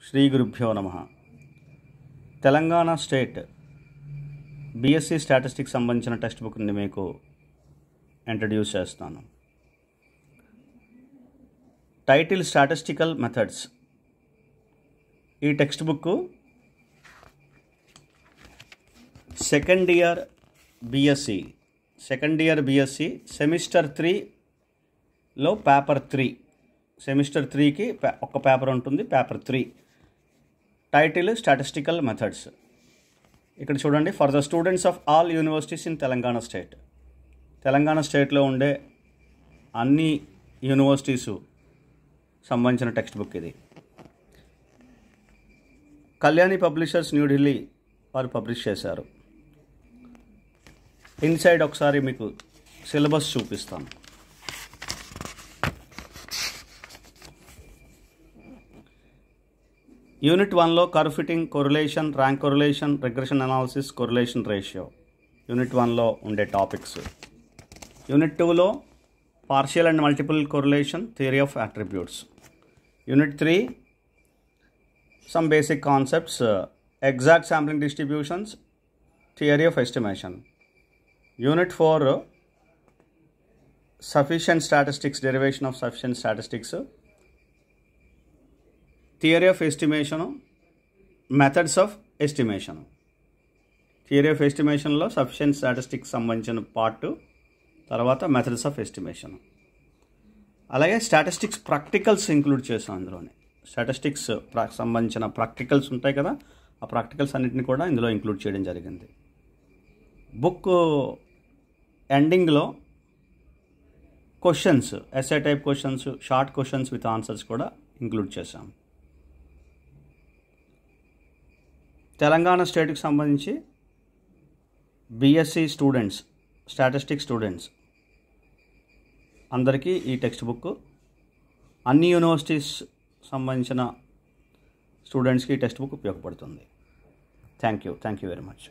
శ్రీ గురుభ్యో నమః. Telangana state BSc statistics సంబంధించిన టెక్స్ట్ బుక్ని మీకు ఇంట్రడ్యూస్ చేస్తాను. Title statistical methods. ఈ text book second year BSc semester 3లో పేపర్ 3. సెమిస్టర్ 3కి ఒక పేపర్ ఉంటుంది, పేపర్ 3. Title statistical methods. ఇక్కడ చూడండి, for the students of all universities in Telangana state. Telangana స్టేట్లో ఉండే అన్ని యూనివర్సిటీసు సంబంధించిన టెక్స్ట్ బుక్ ఇది. కళ్యాణి పబ్లిషర్స్, న్యూఢిల్లీ వారు పబ్లిష్ చేశారు. ఇన్సైడ్ ఒకసారి మీకు సిలబస్ చూపిస్తాను. యూనిట్ 1లో curve fitting, correlation, rank correlation, regression analysis, correlation ratio unit 1లో ఉండే టాపిక్స్. యూనిట్ 2లో partial and multiple correlation, theory of attributes. Unit 3 some basic concepts, exact sampling distributions, theory of estimation. Unit 4 sufficient statistics, derivation of sufficient statistics, theory of estimation, methods of estimation. Theory of ఎస్టిమేషన్లో sufficient statistics సంబంధించిన part, తర్వాత methods of estimation. అలాగే statistics practicals include చేసాం ఇందులోనే. Statistics సంబంధించిన practicals ఉంటాయి కదా, ఆ ప్రాక్టికల్స్ అన్నింటినీ కూడా ఇందులో ఇంక్లూడ్ చేయడం జరిగింది. బుక్ ఎండింగ్లో questions, SA type questions, short questions with answers కూడా ఇంక్లూడ్ చేసాం. తెలంగాణ స్టేట్కి సంబంధించి బీఎస్సీ స్టూడెంట్స్, స్టాటిస్టిక్స్ స్టూడెంట్స్ అందరికీ ఈ టెక్స్ట్ బుక్, అన్ని యూనివర్సిటీస్ సంబంధించిన స్టూడెంట్స్కి ఈ టెక్స్ట్ బుక్ ఉపయోగపడుతుంది. Thank you very much.